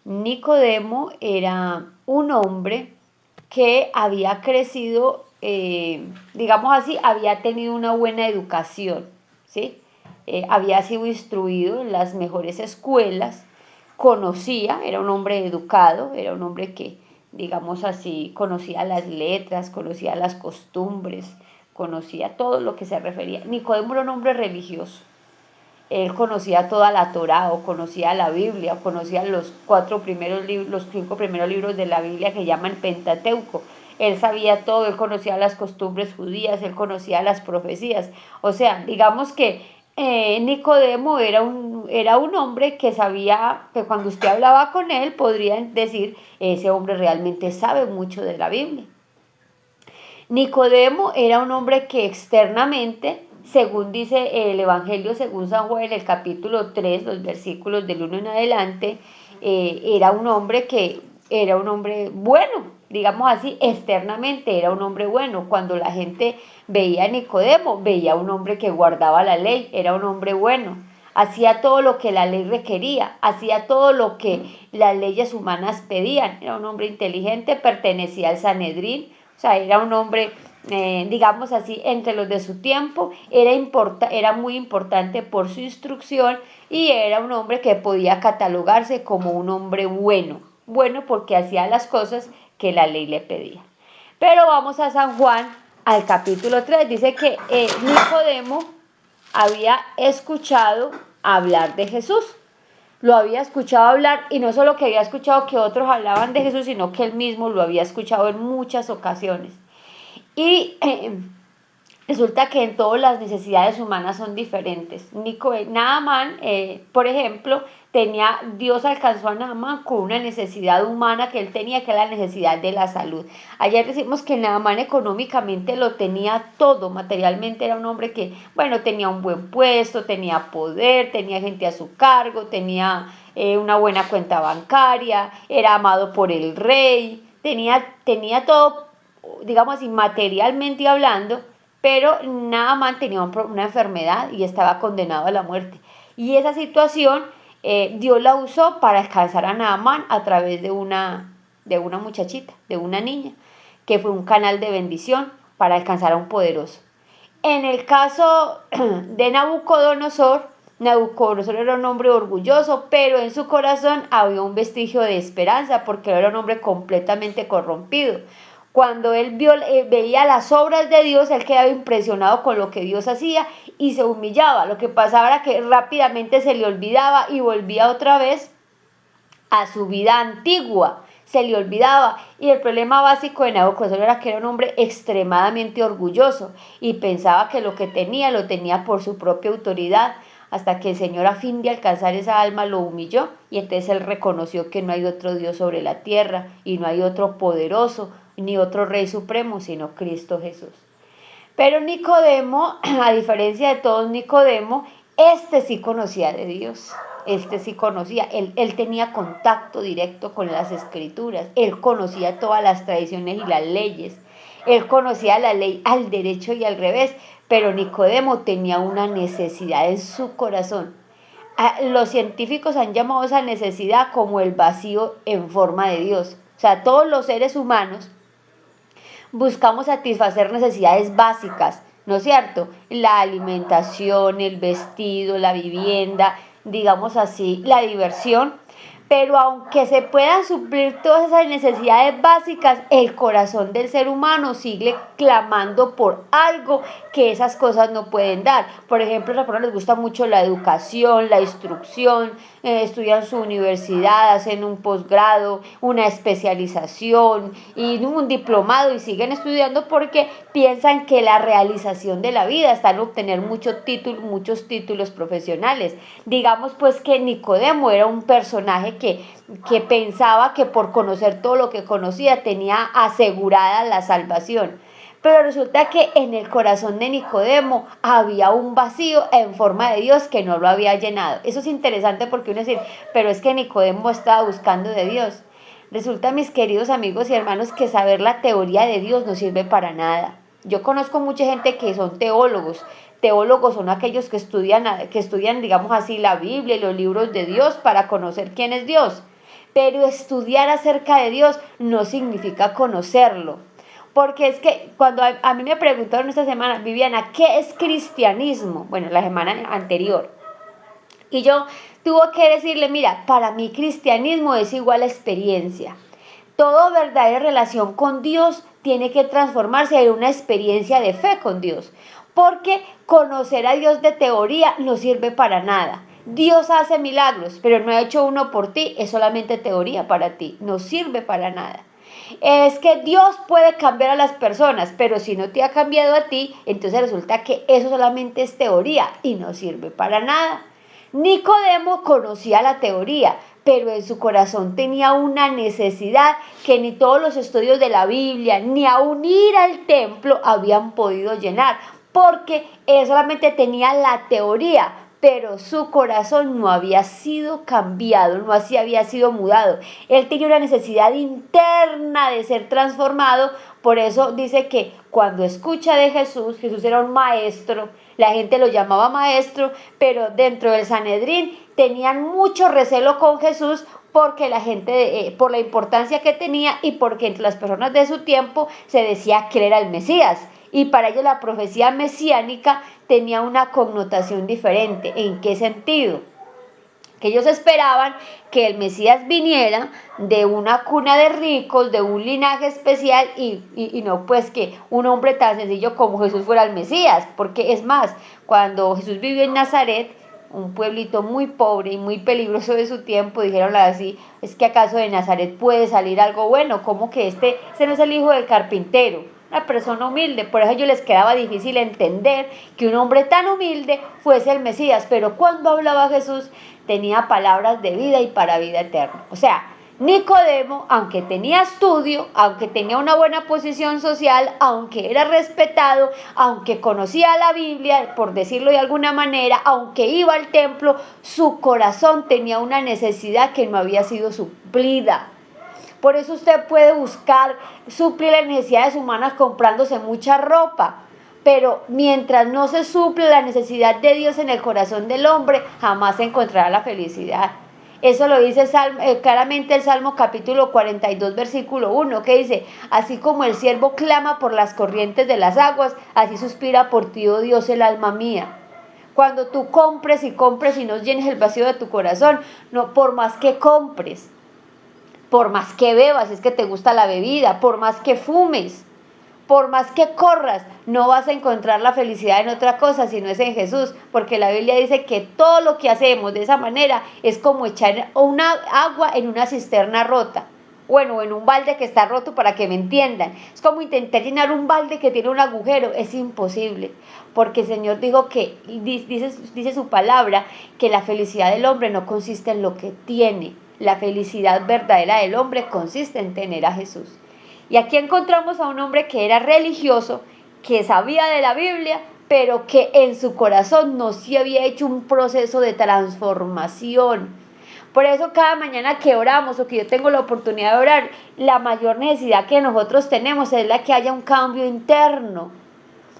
Nicodemo era un hombre que había crecido, digamos así, había tenido una buena educación, ¿sí? Había sido instruido en las mejores escuelas, conocía, era un hombre educado, era un hombre que, digamos así, conocía las letras, conocía las costumbres, conocía todo lo que se refería. Nicodemo era un hombre religioso. Él conocía toda la Torá, o conocía la Biblia, o conocía los 5 primeros libros de la Biblia que llaman Pentateuco. Él sabía todo, él conocía las costumbres judías, él conocía las profecías. O sea, digamos que Nicodemo era un hombre que sabía, que cuando usted hablaba con él podría decir, ese hombre realmente sabe mucho de la Biblia. Nicodemo era un hombre que externamente, según dice el Evangelio según San Juan en el capítulo 3, los versículos del 1 en adelante, era un hombre que era un hombre bueno, digamos así, externamente era un hombre bueno. Cuando la gente veía a Nicodemo, veía a un hombre que guardaba la ley, era un hombre bueno. Hacía todo lo que la ley requería, hacía todo lo que las leyes humanas pedían. Era un hombre inteligente, pertenecía al Sanedrín, o sea, era un hombre, digamos así, entre los de su tiempo, era muy importante por su instrucción y era un hombre que podía catalogarse como un hombre bueno, bueno porque hacía las cosas que la ley le pedía. Pero vamos a San Juan, al capítulo 3, dice que Nicodemo había escuchado hablar de Jesús. Lo había escuchado hablar, y no solo que había escuchado que otros hablaban de Jesús, sino que él mismo lo había escuchado en muchas ocasiones. Y resulta que en todas las necesidades humanas son diferentes. Naamán, por ejemplo, Dios alcanzó a Naamán con una necesidad humana que él tenía, que era la necesidad de la salud. Ayer decimos que Naamán económicamente lo tenía todo, materialmente era un hombre que, bueno, tenía un buen puesto, tenía poder, tenía gente a su cargo, tenía una buena cuenta bancaria, era amado por el rey, tenía todo, digamos así, materialmente hablando, pero Naamán tenía una enfermedad y estaba condenado a la muerte. Y esa situación Dios la usó para alcanzar a Naamán a través de una muchachita, de una niña, que fue un canal de bendición para alcanzar a un poderoso. En el caso de Nabucodonosor era un hombre orgulloso, pero en su corazón había un vestigio de esperanza, porque era un hombre completamente corrompido. Cuando él veía las obras de Dios, él quedaba impresionado con lo que Dios hacía y se humillaba. Lo que pasaba era que rápidamente se le olvidaba y volvía otra vez a su vida antigua. Se le olvidaba. Y el problema básico de Nabucodonosor era que era un hombre extremadamente orgulloso y pensaba que lo que tenía lo tenía por su propia autoridad, hasta que el Señor, a fin de alcanzar esa alma, lo humilló, y entonces él reconoció que no hay otro Dios sobre la tierra y no hay otro poderoso ni otro Rey Supremo sino Cristo Jesús. Pero Nicodemo, a diferencia de todos, Nicodemo, este sí conocía de Dios, este sí conocía, él tenía contacto directo con las escrituras, él conocía todas las tradiciones y las leyes, él conocía la ley al derecho y al revés, pero Nicodemo tenía una necesidad en su corazón. Los científicos han llamado esa necesidad como el vacío en forma de Dios. O sea, todos los seres humanos buscamos satisfacer necesidades básicas, ¿no es cierto? La alimentación, el vestido, la vivienda, digamos así, la diversión. Pero aunque se puedan suplir todas esas necesidades básicas, el corazón del ser humano sigue clamando por algo que esas cosas no pueden dar. Por ejemplo, a las personas les gusta mucho la educación, la instrucción, estudian su universidad, hacen un posgrado, una especialización y un diplomado y siguen estudiando porque piensan que la realización de la vida está en obtener muchos títulos profesionales. Digamos pues que Nicodemo era un personaje que pensaba que por conocer todo lo que conocía tenía asegurada la salvación. Pero resulta que en el corazón de Nicodemo había un vacío en forma de Dios que no lo había llenado. Eso es interesante porque uno dice, pero es que Nicodemo estaba buscando de Dios. Resulta, mis queridos amigos y hermanos, que saber la teoría de Dios no sirve para nada. Yo conozco mucha gente que son teólogos. Teólogos son aquellos que estudian, digamos así, la Biblia y los libros de Dios para conocer quién es Dios. pero estudiar acerca de Dios no significa conocerlo. Porque es que cuando a mí me preguntaron esta semana, Viviana, ¿qué es cristianismo? Bueno, la semana anterior. Y yo tuve que decirle, mira, para mí cristianismo es igual a experiencia. Toda verdadera relación con Dios tiene que transformarse en una experiencia de fe con Dios. Porque conocer a Dios de teoría no sirve para nada. Dios hace milagros, pero no ha hecho uno por ti, es solamente teoría para ti, no sirve para nada. Es que Dios puede cambiar a las personas, pero si no te ha cambiado a ti, entonces resulta que eso solamente es teoría y no sirve para nada. Nicodemo conocía la teoría, pero en su corazón tenía una necesidad que ni todos los estudios de la Biblia, ni aún ir al templo habían podido llenar, porque él solamente tenía la teoría, pero su corazón no había sido cambiado, no así había sido mudado. Él tenía una necesidad interna de ser transformado. Por eso dice que cuando escucha de Jesús, Jesús era un maestro, la gente lo llamaba maestro, pero dentro del Sanedrín tenían mucho recelo con Jesús porque la gente, por la importancia que tenía y porque entre las personas de su tiempo se decía que él era el Mesías. Y para ellos la profecía mesiánica tenía una connotación diferente. ¿En qué sentido? Que ellos esperaban que el Mesías viniera de una cuna de ricos, de un linaje especial y no pues que un hombre tan sencillo como Jesús fuera el Mesías, porque es más, cuando Jesús vivió en Nazaret, un pueblito muy pobre y muy peligroso de su tiempo, dijeron así, es que acaso de Nazaret puede salir algo bueno, como que este no es el hijo del carpintero, una persona humilde. Por eso a ellos les quedaba difícil entender que un hombre tan humilde fuese el Mesías, pero cuando hablaba Jesús tenía palabras de vida y para vida eterna. O sea, Nicodemo, aunque tenía estudio, aunque tenía una buena posición social, aunque era respetado, aunque conocía la Biblia, por decirlo de alguna manera, aunque iba al templo, su corazón tenía una necesidad que no había sido suplida. Por eso usted puede buscar suplir las necesidades humanas comprándose mucha ropa, pero mientras no se suple la necesidad de Dios en el corazón del hombre, jamás se encontrará la felicidad. Eso lo dice claramente el Salmo capítulo 42, versículo 1, que dice, así como el siervo clama por las corrientes de las aguas, así suspira por ti, oh Dios, el alma mía. Cuando tú compres y no llenes el vacío de tu corazón, no, por más que compres, por más que bebas, si es que te gusta la bebida, por más que fumes, por más que corras, no vas a encontrar la felicidad en otra cosa si no es en Jesús, porque la Biblia dice que todo lo que hacemos de esa manera es como echar una agua en una cisterna rota, bueno, en un balde que está roto, para que me entiendan. Es como intentar llenar un balde que tiene un agujero, es imposible, porque el Señor dijo que, dice su palabra, que la felicidad del hombre no consiste en lo que tiene, la felicidad verdadera del hombre consiste en tener a Jesús. Y aquí encontramos a un hombre que era religioso, que sabía de la Biblia, pero que en su corazón no se había hecho un proceso de transformación. Por eso cada mañana que oramos o que yo tengo la oportunidad de orar, la mayor necesidad que nosotros tenemos es la que haya un cambio interno.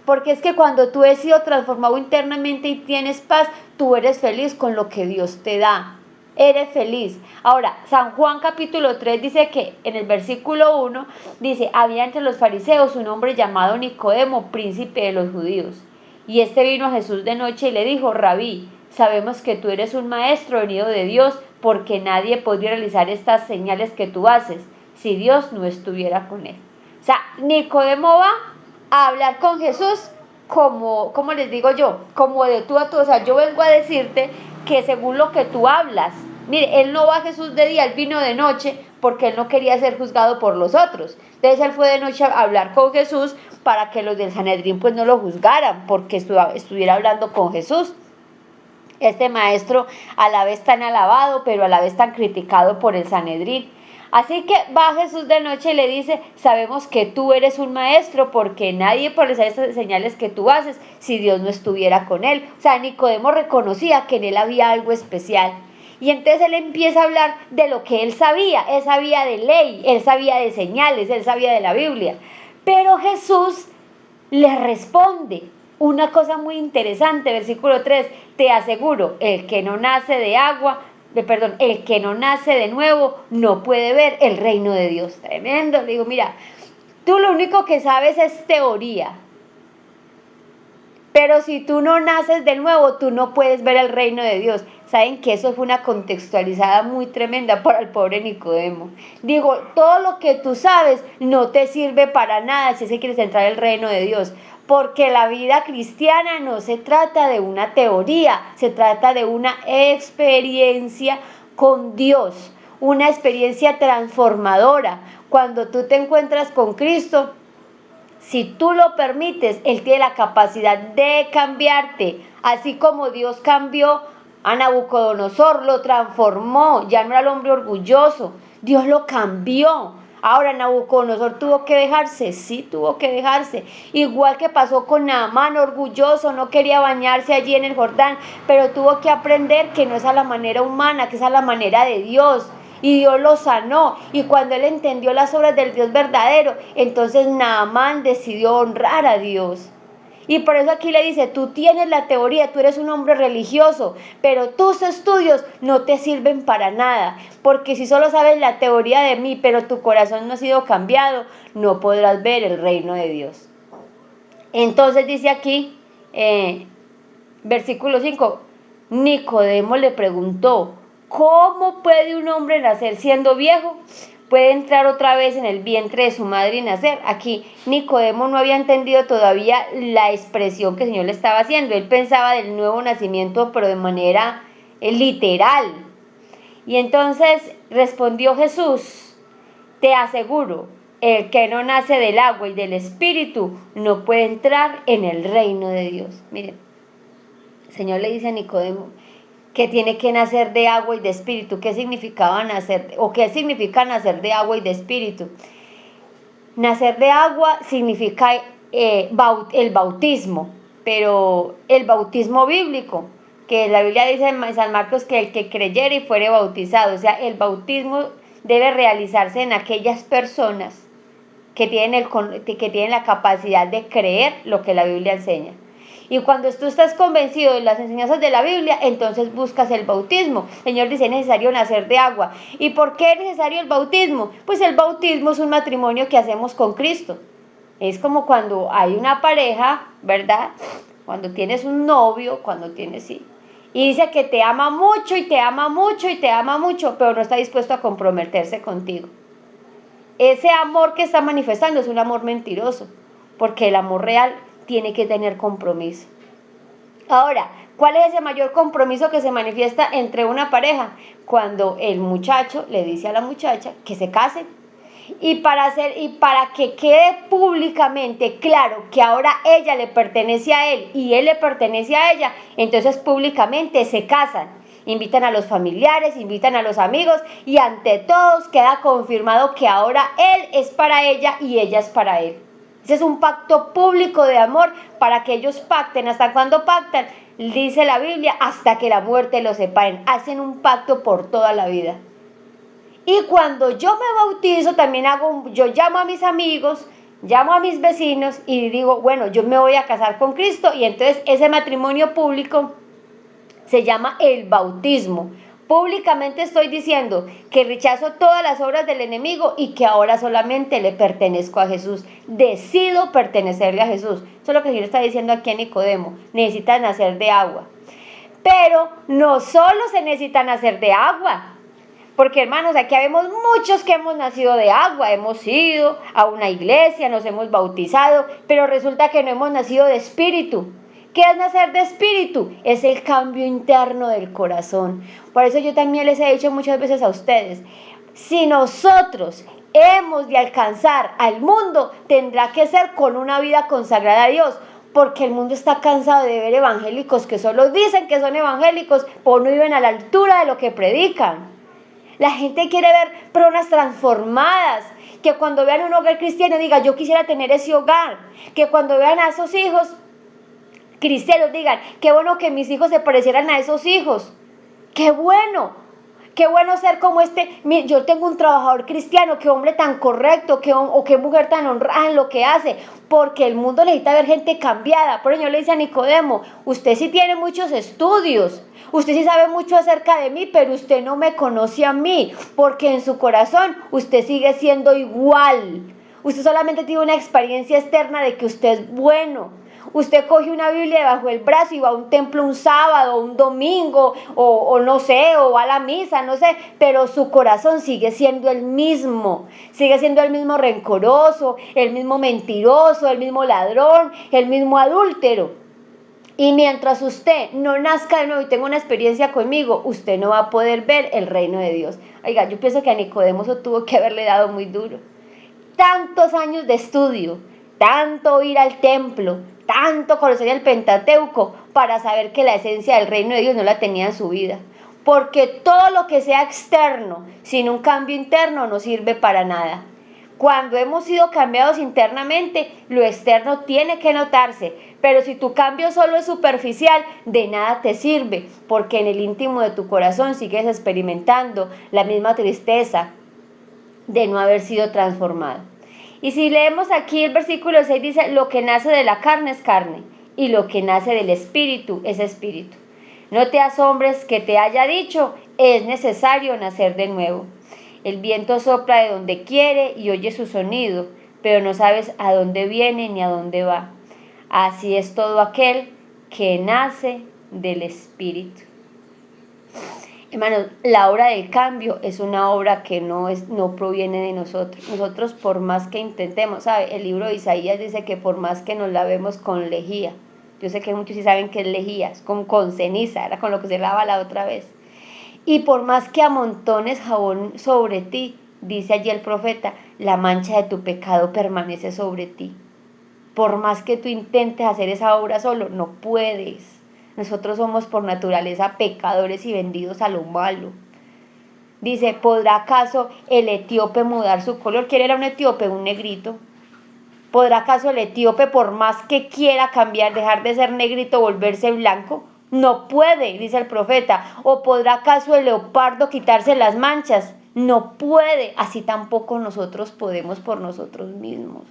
Porque es que cuando tú has sido transformado internamente y tienes paz, tú eres feliz con lo que Dios te da. Eres feliz. Ahora, San Juan capítulo 3 dice que en el versículo 1 dice, había entre los fariseos un hombre llamado Nicodemo, príncipe de los judíos. Y este vino a Jesús de noche y le dijo, Rabí, sabemos que tú eres un maestro venido de Dios, porque nadie podría realizar estas señales que tú haces si Dios no estuviera con él. O sea, Nicodemo va a hablar con Jesús como les digo yo, como de tú a tú. O sea, yo vengo a decirte que según lo que tú hablas, mire, él no va a Jesús de día, él vino de noche porque él no quería ser juzgado por los otros. Entonces él fue de noche a hablar con Jesús para que los del Sanedrín pues no lo juzgaran porque estuviera hablando con Jesús. Este maestro a la vez tan alabado, pero a la vez tan criticado por el Sanedrín. Así que va Jesús de noche y le dice, sabemos que tú eres un maestro porque nadie puede hacer estas señales que tú haces si Dios no estuviera con él. O sea, Nicodemo reconocía que en él había algo especial. Y entonces él empieza a hablar de lo que él sabía de ley, él sabía de señales, él sabía de la Biblia. Pero Jesús le responde una cosa muy interesante, versículo 3, te aseguro, el que no nace de agua el que no nace de nuevo no puede ver el reino de Dios. Tremendo. Le digo, mira, tú lo único que sabes es teoría. Pero si tú no naces de nuevo, tú no puedes ver el reino de Dios. Saben que eso fue una contextualizada muy tremenda para el pobre Nicodemo. Digo, todo lo que tú sabes no te sirve para nada si es que quieres entrar al reino de Dios. Porque la vida cristiana no se trata de una teoría, se trata de una experiencia con Dios, una experiencia transformadora. Cuando tú te encuentras con Cristo, si tú lo permites, Él tiene la capacidad de cambiarte, así como Dios cambió a Nabucodonosor, lo transformó, ya no era el hombre orgulloso, Dios lo cambió. Ahora Nabucodonosor tuvo que dejarse, sí tuvo que dejarse, igual que pasó con Naamán, orgulloso, no quería bañarse allí en el Jordán, pero tuvo que aprender que no es a la manera humana, que es a la manera de Dios. Y Dios lo sanó, y cuando él entendió las obras del Dios verdadero, entonces Naamán decidió honrar a Dios. Y por eso aquí le dice, tú tienes la teoría, tú eres un hombre religioso, pero tus estudios no te sirven para nada, porque si solo sabes la teoría de mí, pero tu corazón no ha sido cambiado, no podrás ver el reino de Dios. Entonces dice aquí, versículo 5, Nicodemo le preguntó, ¿cómo puede un hombre nacer siendo viejo? ¿Puede entrar otra vez en el vientre de su madre y nacer? Aquí Nicodemo no había entendido todavía la expresión que el Señor le estaba haciendo. Él pensaba del nuevo nacimiento, pero de manera literal. Y entonces respondió Jesús, te aseguro, el que no nace del agua y del espíritu no puede entrar en el reino de Dios. Miren, el Señor le dice a Nicodemo que tiene que nacer de agua y de espíritu. ¿Qué significaba nacer? ¿O qué significa nacer de agua y de espíritu? Nacer de agua significa el bautismo, pero el bautismo bíblico, que la Biblia dice en San Marcos que el que creyere y fuere bautizado, o sea, el bautismo debe realizarse en aquellas personas que tienen la capacidad de creer lo que la Biblia enseña. Y cuando tú estás convencido de las enseñanzas de la Biblia, entonces buscas el bautismo. El Señor dice, es necesario nacer de agua. ¿Y por qué es necesario el bautismo? Pues el bautismo es un matrimonio que hacemos con Cristo. Es como cuando hay una pareja, ¿verdad? Cuando tienes un novio, cuando tienes, sí. Y dice que te ama mucho y te ama mucho y te ama mucho, pero no está dispuesto a comprometerse contigo. Ese amor que está manifestando es un amor mentiroso, porque el amor real tiene que tener compromiso. Ahora, ¿cuál es ese mayor compromiso que se manifiesta entre una pareja? Cuando el muchacho le dice a la muchacha que se casen. Y para que quede públicamente claro que ahora ella le pertenece a él y él le pertenece a ella, entonces públicamente se casan. Invitan a los familiares, invitan a los amigos y ante todos queda confirmado que ahora él es para ella y ella es para él. Ese es un pacto público de amor para que ellos pacten. ¿Hasta cuándo pactan? Dice la Biblia, hasta que la muerte los separen. Hacen un pacto por toda la vida. Y cuando yo me bautizo, también yo llamo a mis amigos, llamo a mis vecinos y digo, bueno, yo me voy a casar con Cristo. Y entonces ese matrimonio público se llama el bautismo. Públicamente estoy diciendo que rechazo todas las obras del enemigo y que ahora solamente le pertenezco a Jesús. Decido pertenecerle a Jesús. Eso es lo que el Señor está diciendo aquí a Nicodemo. Necesitan nacer de agua. Pero no solo se necesita nacer de agua. Porque hermanos, aquí vemos muchos que hemos nacido de agua. Hemos ido a una iglesia, nos hemos bautizado, pero resulta que no hemos nacido de espíritu. ¿Qué es nacer de espíritu? Es el cambio interno del corazón. Por eso yo también les he dicho muchas veces a ustedes, si nosotros hemos de alcanzar al mundo, tendrá que ser con una vida consagrada a Dios, porque el mundo está cansado de ver evangélicos que solo dicen que son evangélicos, pero no viven a la altura de lo que predican. La gente quiere ver personas transformadas, que cuando vean un hogar cristiano digan, yo quisiera tener ese hogar, que cuando vean a esos hijos cristianos digan, qué bueno que mis hijos se parecieran a esos hijos, qué bueno. qué bueno ser como yo tengo un trabajador cristiano, qué hombre tan correcto, o qué mujer tan honrada en lo que hace, porque el mundo necesita ver gente cambiada. Por eso yo le dice a Nicodemo, usted sí tiene muchos estudios, usted sí sabe mucho acerca de mí, pero usted no me conoce a mí, porque en su corazón usted sigue siendo igual. Usted solamente tiene una experiencia externa de que usted es bueno. Usted coge una Biblia bajo el brazo y va a un templo un sábado, un domingo, o no sé, o va a la misa, no sé, pero su corazón sigue siendo el mismo rencoroso, el mismo mentiroso, el mismo ladrón, el mismo adúltero. Y mientras usted no nazca de nuevo y tenga una experiencia conmigo, usted no va a poder ver el reino de Dios. Oiga, yo pienso que a Nicodemo eso tuvo que haberle dado muy duro. Tantos años de estudio, tanto ir al templo, tanto conocer el Pentateuco para saber que la esencia del reino de Dios no la tenía en su vida. Porque todo lo que sea externo, sin un cambio interno, no sirve para nada. Cuando hemos sido cambiados internamente, lo externo tiene que notarse, pero si tu cambio solo es superficial, de nada te sirve, porque en el íntimo de tu corazón sigues experimentando la misma tristeza de no haber sido transformado. Y si leemos aquí el versículo 6 dice, lo que nace de la carne es carne, y lo que nace del espíritu es espíritu. No te asombres que te haya dicho, es necesario nacer de nuevo. El viento sopla de donde quiere y oye su sonido, pero no sabes a dónde viene ni a dónde va. Así es todo aquel que nace del espíritu. Hermanos, la obra del cambio es una obra que no proviene de nosotros. Nosotros por más que intentemos, ¿sabe? El libro de Isaías dice que por más que nos lavemos con lejía, yo sé que muchos sí saben que es lejía, es con ceniza, era con lo que se lava la otra vez. Y por más que amontones jabón sobre ti, dice allí el profeta, la mancha de tu pecado permanece sobre ti. Por más que tú intentes hacer esa obra solo, no puedes. Nosotros somos por naturaleza pecadores y vendidos a lo malo. Dice, ¿podrá acaso el etíope mudar su color? ¿Quién era un etíope? Un negrito. ¿Podrá acaso el etíope, por más que quiera cambiar, dejar de ser negrito, volverse blanco? No puede, dice el profeta. ¿O podrá acaso el leopardo quitarse las manchas? No puede. Así tampoco nosotros podemos por nosotros mismos.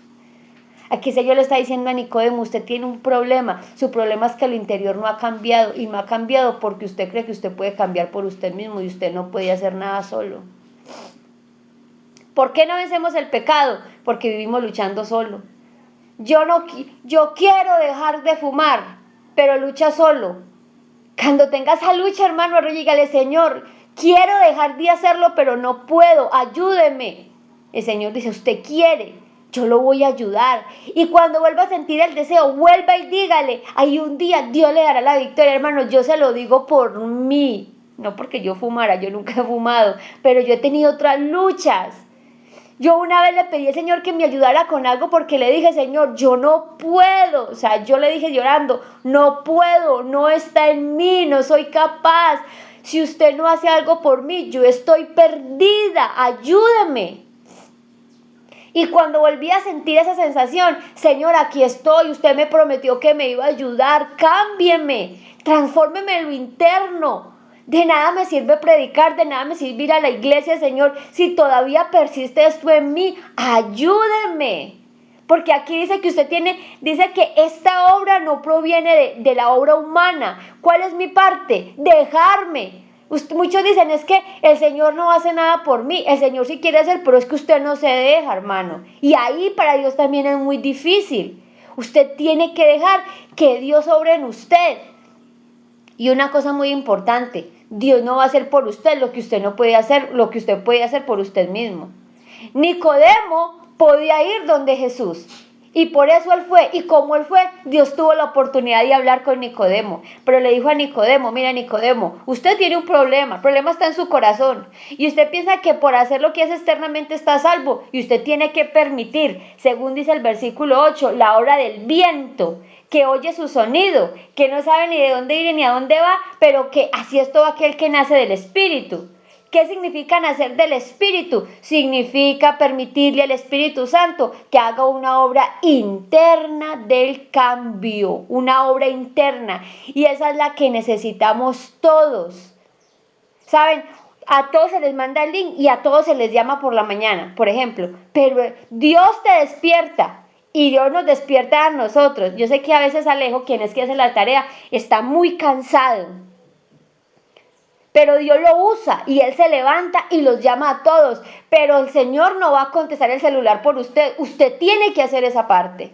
Aquí el Señor le está diciendo a Nicodemo, usted tiene un problema, su problema es que el interior no ha cambiado, y no ha cambiado porque usted cree que usted puede cambiar por usted mismo y usted no puede hacer nada solo. ¿Por qué no vencemos el pecado? Porque vivimos luchando solo. Yo quiero dejar de fumar, pero lucha solo. Cuando tenga esa lucha, hermano, dígale, Señor, quiero dejar de hacerlo, pero no puedo, ayúdeme. El Señor dice, usted quiere, yo lo voy a ayudar. Y cuando vuelva a sentir el deseo, vuelva y dígale, ahí un día Dios le dará la victoria, hermano. Yo se lo digo por mí, no porque yo fumara, yo nunca he fumado, pero yo he tenido otras luchas. Yo una vez le pedí al Señor que me ayudara con algo porque le dije, Señor, yo no puedo. O sea, yo le dije llorando, no puedo, no está en mí, no soy capaz. Si usted no hace algo por mí, yo estoy perdida, ayúdeme. Y cuando volví a sentir esa sensación, Señor, aquí estoy, usted me prometió que me iba a ayudar, cámbieme, transfórmeme en lo interno. De nada me sirve predicar, de nada me sirve ir a la iglesia, Señor, si todavía persiste esto en mí, ayúdeme. Porque aquí dice que dice que esta obra no proviene de la obra humana. ¿Cuál es mi parte? Dejarme. Muchos dicen, es que el Señor no hace nada por mí. El Señor sí quiere hacer, pero es que usted no se deja, hermano. Y ahí para Dios también es muy difícil. Usted tiene que dejar que Dios obre en usted. Y una cosa muy importante, Dios no va a hacer por usted lo que usted no puede hacer, lo que usted puede hacer por usted mismo. Nicodemo podía ir donde Jesús. Y por eso él fue. Y como él fue, Dios tuvo la oportunidad de hablar con Nicodemo. Pero le dijo a Nicodemo, mira Nicodemo, usted tiene un problema. El problema está en su corazón. Y usted piensa que por hacer lo que hace externamente está a salvo. Y usted tiene que permitir, según dice el versículo 8, la obra del viento, que oye su sonido, que no sabe ni de dónde ir ni a dónde va, pero que así es todo aquel que nace del Espíritu. ¿Qué significa nacer del Espíritu? Significa permitirle al Espíritu Santo que haga una obra interna del cambio, una obra interna. Y esa es la que necesitamos todos. ¿Saben? A todos se les manda el link y a todos se les llama por la mañana, por ejemplo. Pero Dios te despierta y Dios nos despierta a nosotros. Yo sé que a veces Alejo, quien es que hace la tarea, está muy cansado. Pero Dios lo usa y Él se levanta y los llama a todos. Pero el Señor no va a contestar el celular por usted. Usted tiene que hacer esa parte.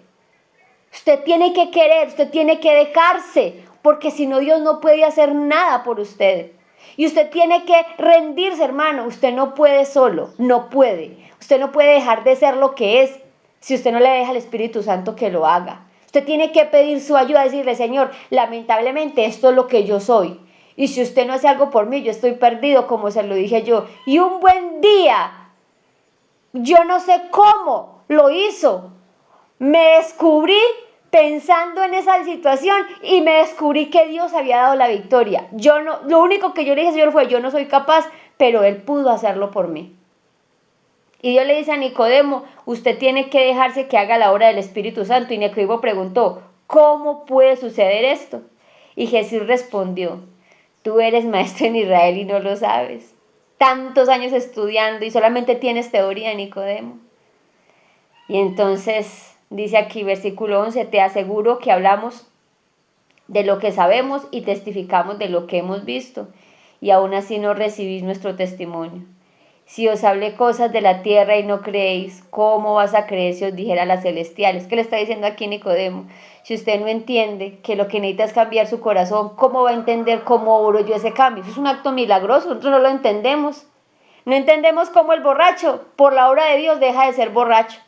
Usted tiene que querer, usted tiene que dejarse, porque si no Dios no puede hacer nada por usted. Y usted tiene que rendirse, hermano. Usted no puede solo, no puede. Usted no puede dejar de ser lo que es si usted no le deja al Espíritu Santo que lo haga. Usted tiene que pedir su ayuda, decirle, Señor, lamentablemente esto es lo que yo soy. Y si usted no hace algo por mí, yo estoy perdido, como se lo dije yo. Y un buen día, yo no sé cómo lo hizo, me descubrí pensando en esa situación y me descubrí que Dios había dado la victoria. Yo no, lo único que yo le dije, Señor, fue, yo no soy capaz, pero Él pudo hacerlo por mí. Y Dios le dice a Nicodemo, usted tiene que dejarse que haga la obra del Espíritu Santo. Y Nicodemo preguntó, ¿cómo puede suceder esto? Y Jesús respondió, tú eres maestro en Israel y no lo sabes. Tantos años estudiando y solamente tienes teoría, Nicodemo. Y entonces dice aquí, versículo 11, te aseguro que hablamos de lo que sabemos y testificamos de lo que hemos visto, y aún así no recibís nuestro testimonio. Si os hablé cosas de la tierra y no creéis, ¿cómo vas a creer si os dijera las celestiales? ¿Qué le está diciendo aquí Nicodemo? Si usted no entiende que lo que necesita es cambiar su corazón, ¿cómo va a entender cómo obro yo ese cambio? Eso es un acto milagroso, nosotros no lo entendemos. No entendemos cómo el borracho, por la obra de Dios, deja de ser borracho.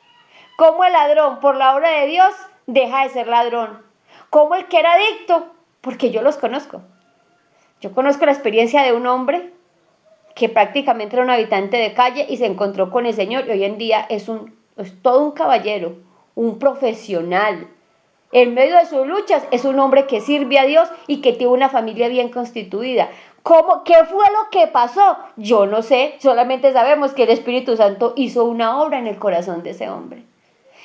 Cómo el ladrón, por la obra de Dios, deja de ser ladrón. Cómo el que era adicto, porque yo los conozco. Yo conozco la experiencia de un hombre que prácticamente era un habitante de calle y se encontró con el Señor y hoy en día es todo un caballero, un profesional. En medio de sus luchas es un hombre que sirve a Dios y que tiene una familia bien constituida. ¿Qué fue lo que pasó? Yo no sé, solamente sabemos que el Espíritu Santo hizo una obra en el corazón de ese hombre.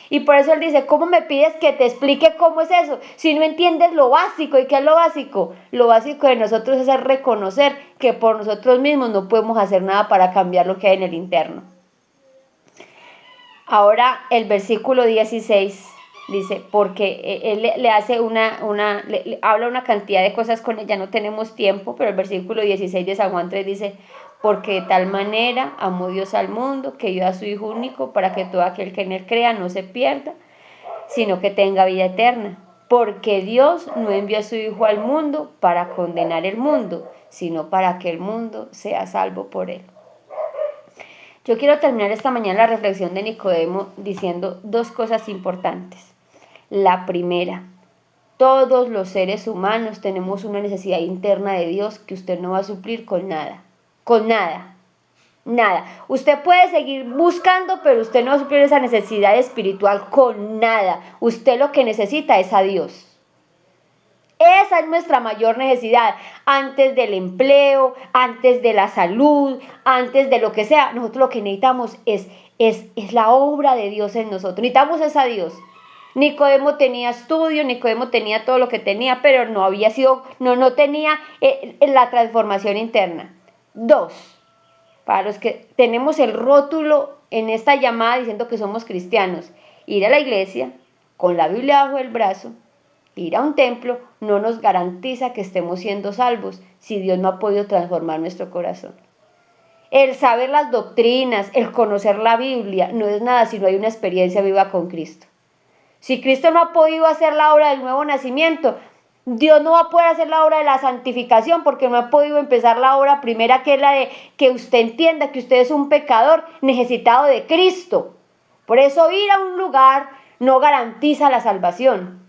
Y por eso él dice, ¿cómo me pides que te explique cómo es eso? Si no entiendes lo básico, ¿y qué es lo básico? Lo básico de nosotros es reconocer que por nosotros mismos no podemos hacer nada para cambiar lo que hay en el interno. Ahora el versículo 16 dice, porque él le hace le habla una cantidad de cosas con ella, no tenemos tiempo, pero el versículo 16 de San Juan 3 dice, porque de tal manera amó Dios al mundo, que dio a su Hijo único, para que todo aquel que en él crea no se pierda, sino que tenga vida eterna. Porque Dios no envió a su Hijo al mundo para condenar el mundo, sino para que el mundo sea salvo por él. Yo quiero terminar esta mañana la reflexión de Nicodemo diciendo dos cosas importantes. La primera, todos los seres humanos tenemos una necesidad interna de Dios que usted no va a suplir con nada. Con nada. Nada. Usted puede seguir buscando, pero usted no va a suplir esa necesidad espiritual con nada. Usted lo que necesita es a Dios. Esa es nuestra mayor necesidad. Antes del empleo, antes de la salud, antes de lo que sea, nosotros lo que necesitamos es la obra de Dios en nosotros. Necesitamos es a Dios. Nicodemo tenía estudio, Nicodemo tenía todo lo que tenía, pero no tenía la transformación interna. 2. Para los que tenemos el rótulo en esta llamada diciendo que somos cristianos, ir a la iglesia con la Biblia bajo el brazo, ir a un templo, no nos garantiza que estemos siendo salvos si Dios no ha podido transformar nuestro corazón. El saber las doctrinas, el conocer la Biblia, no es nada si no hay una experiencia viva con Cristo. Si Cristo no ha podido hacer la obra del nuevo nacimiento, Dios no va a poder hacer la obra de la santificación porque no ha podido empezar la obra primera, que es la de que usted entienda que usted es un pecador necesitado de Cristo. Por eso ir a un lugar no garantiza la salvación.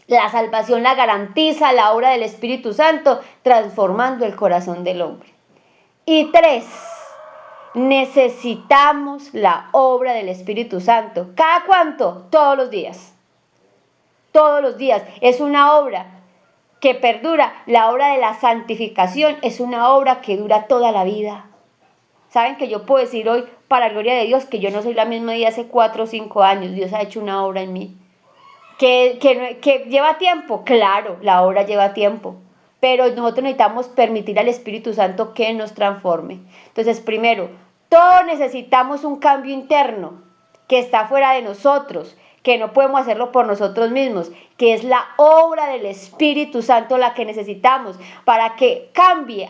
La salvación la garantiza la obra del Espíritu Santo transformando el corazón del hombre. Y 3, necesitamos la obra del Espíritu Santo. ¿Cada cuánto? Todos los días. Todos los días. Es una obra que perdura. La obra de la santificación es una obra que dura toda la vida. ¿Saben que yo puedo decir hoy, para gloria de Dios, que yo no soy la misma de hace 4 o 5 años? Dios ha hecho una obra en mí. ¿Que lleva tiempo? Claro, la obra lleva tiempo. pero nosotros necesitamos permitir al Espíritu Santo que nos transforme. Entonces, primero, todos necesitamos un cambio interno que está fuera de nosotros, que no podemos hacerlo por nosotros mismos, que es la obra del Espíritu Santo la que necesitamos para que cambie.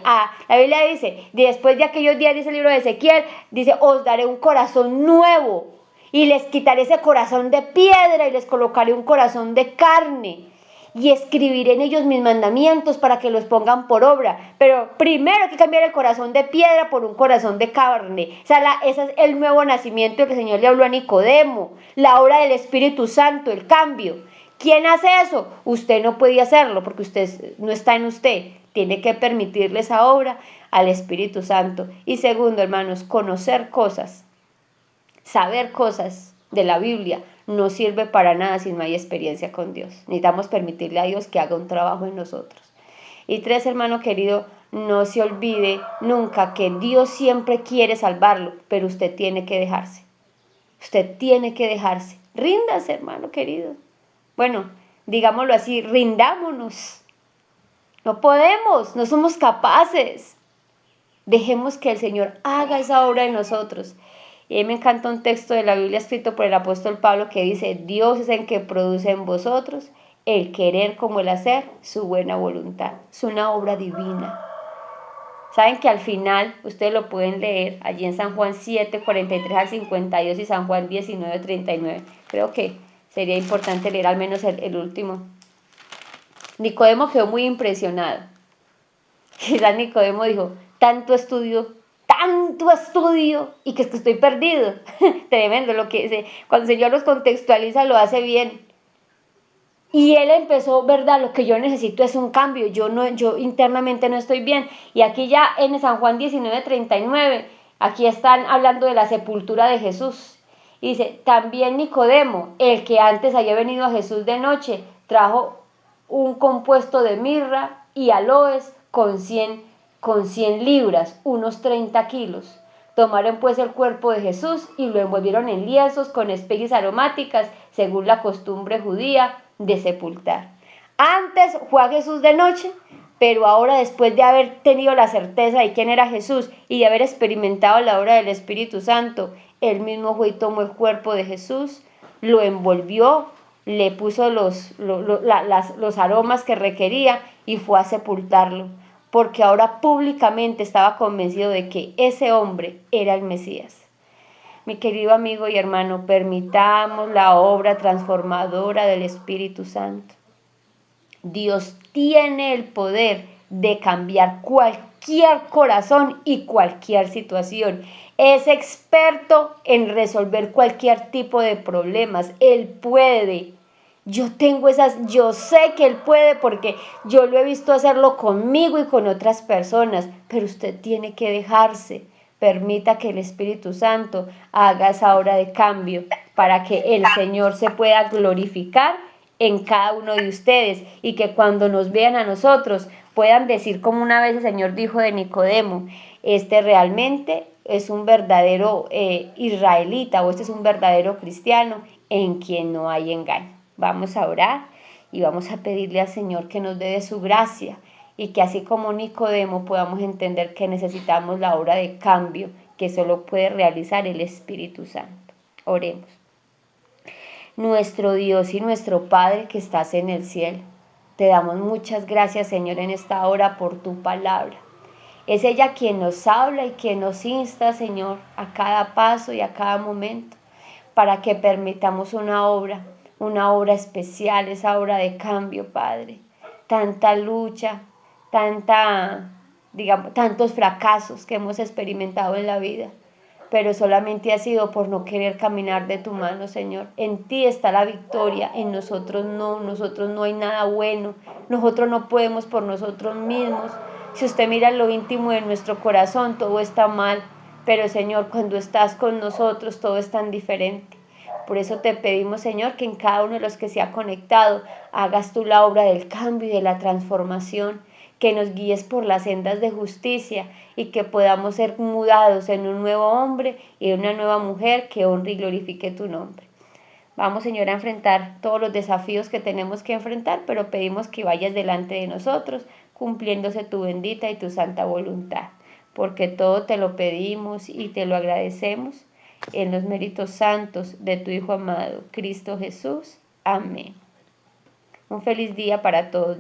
La Biblia dice, después de aquellos días, dice el libro de Ezequiel, dice, os daré un corazón nuevo y les quitaré ese corazón de piedra y les colocaré un corazón de carne. Y escribiré en ellos mis mandamientos para que los pongan por obra. Pero primero hay que cambiar el corazón de piedra por un corazón de carne. Ese es el nuevo nacimiento que el Señor le habló a Nicodemo. La obra del Espíritu Santo, el cambio. ¿Quién hace eso? Usted no puede hacerlo porque usted no está en usted. Tiene que permitirle esa obra al Espíritu Santo. Y segundo, hermanos, conocer cosas, saber cosas de la Biblia no sirve para nada si no hay experiencia con Dios. Necesitamos permitirle a Dios que haga un trabajo en nosotros. Y tres, hermano querido, no se olvide nunca que Dios siempre quiere salvarlo, pero usted tiene que dejarse. Usted tiene que dejarse. Ríndase, hermano querido. Bueno, digámoslo así, rindámonos. No podemos, no somos capaces. Dejemos que el Señor haga esa obra en nosotros. Y a mí me encanta un texto de la Biblia escrito por el apóstol Pablo que dice, Dios es el que produce en vosotros el querer como el hacer, su buena voluntad. Es una obra divina. Saben que al final, ustedes lo pueden leer allí en San Juan 7, 43 al 52 y San Juan 19, 39. Creo que sería importante leer al menos el último. Nicodemo quedó muy impresionado. Quizás Nicodemo dijo, tanto estudio y que estoy perdido. Tremendo lo que dice. Cuando el Señor los contextualiza lo hace bien. Y él empezó, ¿verdad? Lo que yo necesito es un cambio. Yo internamente no estoy bien. Y aquí ya en San Juan 19:39, aquí están hablando de la sepultura de Jesús. Y dice, también Nicodemo, el que antes había venido a Jesús de noche, trajo un compuesto de mirra y aloes con 100 libras, unos 30 kilos. Tomaron pues el cuerpo de Jesús y lo envolvieron en lienzos con especies aromáticas, según la costumbre judía de sepultar. Antes fue a Jesús de noche, pero ahora, después de haber tenido la certeza de quién era Jesús y de haber experimentado la obra del Espíritu Santo, él mismo fue y tomó el cuerpo de Jesús, lo envolvió, le puso los aromas que requería y fue a sepultarlo, porque ahora públicamente estaba convencido de que ese hombre era el Mesías. Mi querido amigo y hermano, permitamos la obra transformadora del Espíritu Santo. Dios tiene el poder de cambiar cualquier corazón y cualquier situación. Es experto en resolver cualquier tipo de problemas. Él puede. Yo sé que Él puede porque yo lo he visto hacerlo conmigo y con otras personas, pero usted tiene que dejarse. Permita que el Espíritu Santo haga esa obra de cambio para que el Señor se pueda glorificar en cada uno de ustedes y que cuando nos vean a nosotros puedan decir como una vez el Señor dijo de Nicodemo, este realmente es un verdadero israelita o este es un verdadero cristiano en quien no hay engaño. Vamos a orar y vamos a pedirle al Señor que nos dé de su gracia y que así como Nicodemo podamos entender que necesitamos la obra de cambio que solo puede realizar el Espíritu Santo. Oremos. Nuestro Dios y nuestro Padre que estás en el cielo, te damos muchas gracias, Señor, en esta hora por tu palabra. Es ella quien nos habla y quien nos insta, Señor, a cada paso y a cada momento, para que permitamos una obra especial, esa obra de cambio, Padre. Tanta lucha, tantos fracasos que hemos experimentado en la vida, pero solamente ha sido por no querer caminar de tu mano, Señor. En ti está la victoria, en nosotros no hay nada bueno, nosotros no podemos por nosotros mismos. Si usted mira lo íntimo de nuestro corazón, todo está mal, pero Señor, cuando estás con nosotros, todo es tan diferente. Por eso te pedimos, Señor, que en cada uno de los que se ha conectado, hagas tú la obra del cambio y de la transformación, que nos guíes por las sendas de justicia y que podamos ser mudados en un nuevo hombre y en una nueva mujer que honre y glorifique tu nombre. Vamos, Señor, a enfrentar todos los desafíos que tenemos que enfrentar, pero pedimos que vayas delante de nosotros cumpliéndose tu bendita y tu santa voluntad, porque todo te lo pedimos y te lo agradecemos en los méritos santos de tu Hijo amado, Cristo Jesús. Amén. Un feliz día para todos.